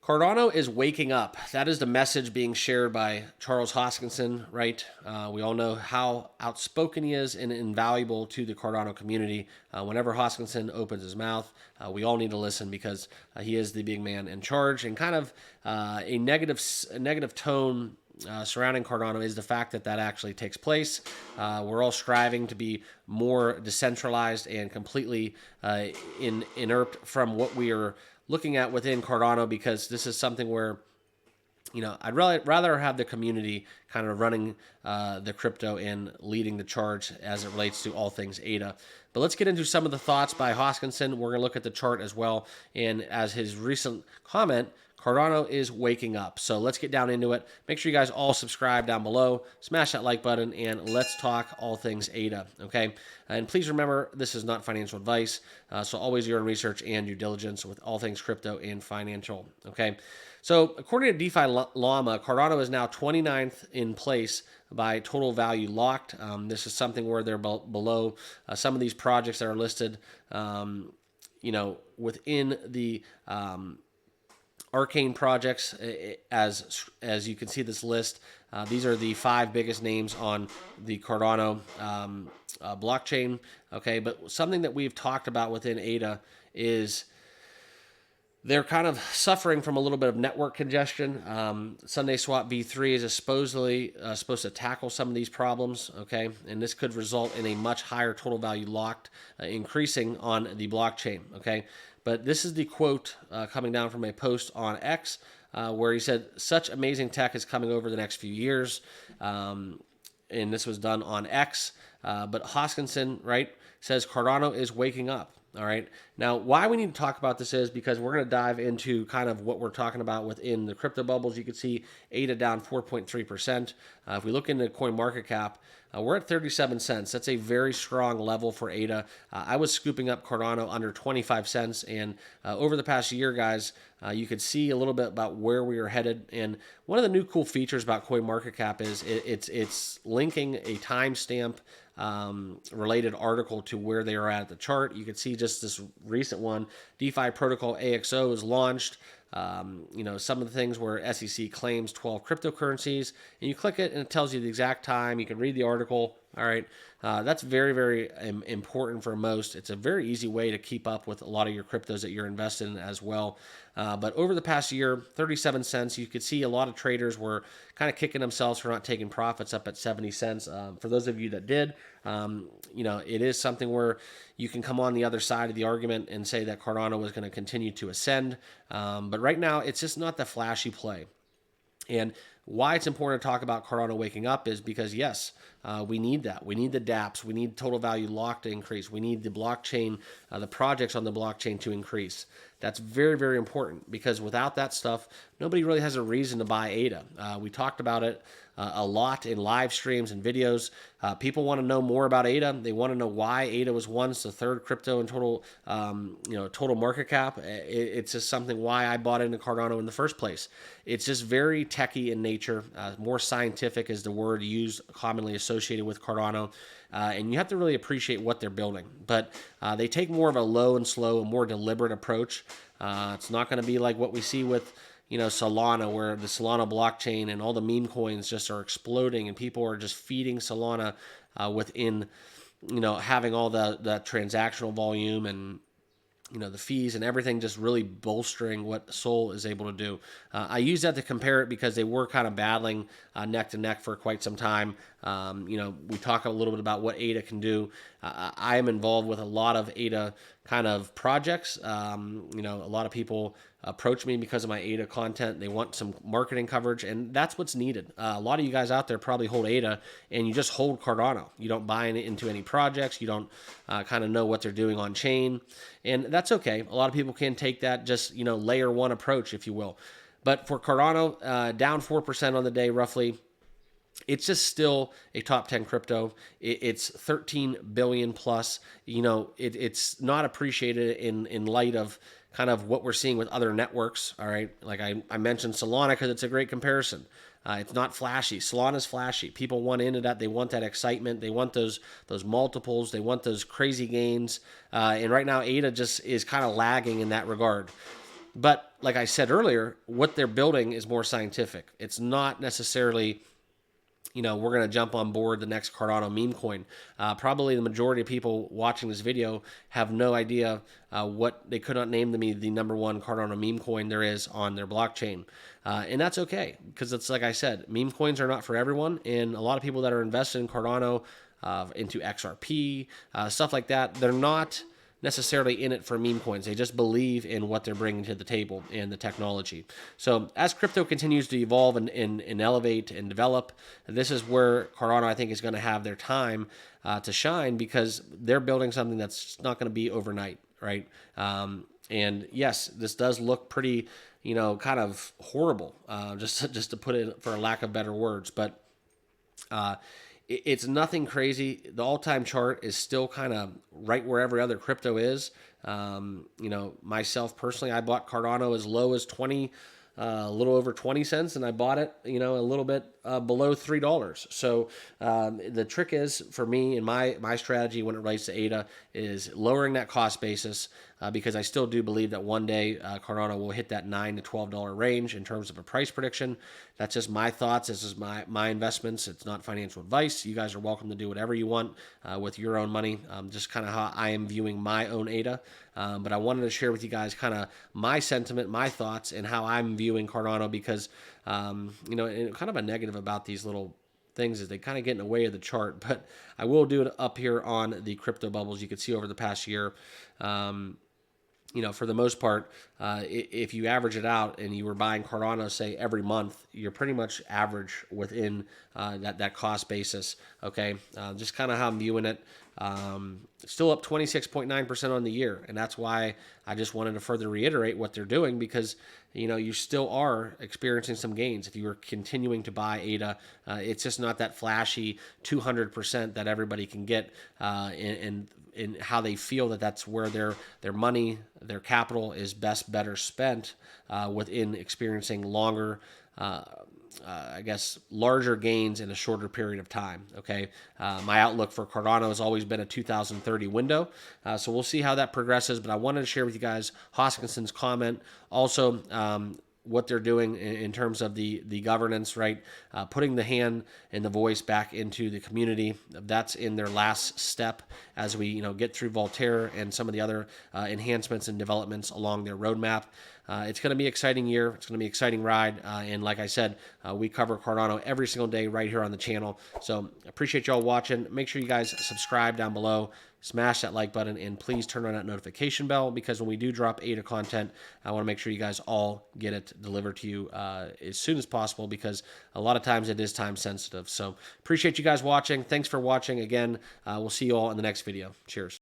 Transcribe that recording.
Cardano is waking up. That is the message being shared by Charles Hoskinson, right? We all know how outspoken he is and invaluable to the Cardano community. Whenever Hoskinson opens his mouth, we all need to listen because he is the big man in charge. And kind of a negative tone surrounding Cardano is the fact that that actually takes place. We're all striving to be more decentralized and completely inert from what we are looking at within Cardano, because this is something where, I'd rather have the community kind of running the crypto and leading the charge as it relates to all things ADA. But let's get into some of the thoughts by Hoskinson. We're going to look at the chart as well. And as his recent comment, Cardano is waking up. So let's get down into it. Make sure you guys all subscribe down below. Smash that like button, and let's talk all things ADA, okay? And please remember, this is not financial advice, so always your own research and due diligence with all things crypto and financial, okay? So according to DeFi Llama, Cardano is now 29th in place by total value locked. This is something where they're below some of these projects that are listed, within the Arcane projects. As you can see this list, these are the 5 biggest names on the Cardano blockchain. Okay, but something that we've talked about within ADA is they're kind of suffering from a little bit of network congestion. Sunday Swap V3 is supposedly supposed to tackle some of these problems, okay? And this could result in a much higher total value locked, increasing on the blockchain, okay? But this is the quote coming down from a post on X where he said, "Such amazing tech is coming over the next few years." And this was done on X. But Hoskinson, right, says Cardano is waking up. All right. Now, why we need to talk about this is because we're going to dive into kind of what we're talking about within the crypto bubbles. You can see ADA down 4.3%. If we look into CoinMarketCap, we're at 37 cents. That's a very strong level for ADA. I was scooping up Cardano under 25 cents. And over the past year, guys, you could see a little bit about where we are headed. And one of the new cool features about CoinMarketCap is it's linking a timestamp related article to where they are at the chart. You can see just this recent one, DeFi Protocol AXO is launched. Some of the things where SEC claims 12 cryptocurrencies, and you click it and it tells you the exact time. You can read the article. All right. That's very, very important for most. It's a very easy way to keep up with a lot of your cryptos that you're invested in as well. But over the past year, 37 cents, you could see a lot of traders were kind of kicking themselves for not taking profits up at 70 cents. For those of you that did, it is something where you can come on the other side of the argument and say that Cardano was going to continue to ascend. But right now, it's just not the flashy play. And why it's important to talk about Cardano waking up is because, yes, we need that. We need the dApps. We need total value locked to increase. We need the blockchain, the projects on the blockchain to increase. That's very, very important because without that stuff, nobody really has a reason to buy ADA. We talked about it a lot in live streams and videos. People want to know more about ADA. They want to know why ADA was once the 3rd crypto in total, total market cap. It's just something why I bought into Cardano in the first place. It's just very techy in nature. More scientific is the word used, commonly associated with Cardano. And you have to really appreciate what they're building. But they take more of a low and slow, a more deliberate approach. It's not going to be like what we see with Solana, where the Solana blockchain and all the meme coins just are exploding and people are just feeding Solana within, having all the transactional volume and, the fees and everything just really bolstering what Sol is able to do. I use that to compare it because they were kind of battling neck to neck for quite some time. We talk a little bit about what ADA can do. I am involved with a lot of ADA kind of projects. A lot of people approach me because of my ADA content. They want some marketing coverage, and that's what's needed. A lot of you guys out there probably hold ADA, and you just hold Cardano. You don't buy into any projects. You don't kind of know what they're doing on chain, and that's okay. A lot of people can take that just, layer one approach, if you will. But for Cardano, down 4% on the day, roughly. It's just still a top 10 crypto. It's 13 billion plus. It's not appreciated in light of kind of what we're seeing with other networks. All right. Like I mentioned Solana because it's a great comparison. It's not flashy. Solana's flashy. People want into that. They want that excitement. They want those multiples. They want those crazy gains. And right now, ADA just is kind of lagging in that regard. But like I said earlier, what they're building is more scientific. It's not necessarily, we're going to jump on board the next Cardano meme coin. Probably the majority of people watching this video have no idea what they could not name to me the number one Cardano meme coin there is on their blockchain. And that's okay, because it's like I said, meme coins are not for everyone. And a lot of people that are invested in Cardano, into XRP, stuff like that, they're not necessarily in it for meme coins. They just believe in what they're bringing to the table and the technology. So as crypto continues to evolve and elevate and develop, this is where Cardano, I think, is going to have their time to shine, because they're building something that's not going to be overnight, right? And yes, this does look pretty, kind of horrible, just to put it for a lack of better words, but it's nothing crazy. The all-time chart is still kind of right where every other crypto is. Myself personally, I bought Cardano as low as 20, a little over 20 cents, and I bought it, a little bit below $3. So the trick is, for me and my strategy when it relates to ADA, is lowering that cost basis, because I still do believe that one day Cardano will hit that $9 to $12 range in terms of a price prediction. That's just my thoughts. This is my investments. It's not financial advice. You guys are welcome to do whatever you want with your own money. Just kind of how I am viewing my own ADA. But I wanted to share with you guys kind of my sentiment, my thoughts, and how I'm viewing Cardano, because, and kind of a negative about these little things is they kind of get in the way of the chart. But I will do it up here on the crypto bubbles. You can see over the past year, for the most part, if you average it out and you were buying Cardano, say, every month, you're pretty much average within that cost basis. Okay, just kind of how I'm viewing it. Still up 26.9% on the year, and that's why I just wanted to further reiterate what they're doing, because you still are experiencing some gains if you are continuing to buy ADA. It's just not that flashy 200% that everybody can get, in how they feel that that's where their money, their capital is better spent, within experiencing longer, I guess, larger gains in a shorter period of time. Okay, my outlook for Cardano has always been a 2030 window, so we'll see how that progresses. But I wanted to share with you guys Hoskinson's comment, also what they're doing in terms of the governance, right? Putting the hand and the voice back into the community. That's in their last step as we get through Voltaire and some of the other enhancements and developments along their roadmap. It's going to be an exciting year. It's going to be an exciting ride. And like I said, we cover Cardano every single day right here on the channel. So appreciate y'all watching. Make sure you guys subscribe down below. Smash that like button, and please turn on that notification bell, because when we do drop ADA content, I want to make sure you guys all get it delivered to you as soon as possible, because a lot of times it is time sensitive. So appreciate you guys watching. Thanks for watching. Again, we'll see you all in the next video. Cheers.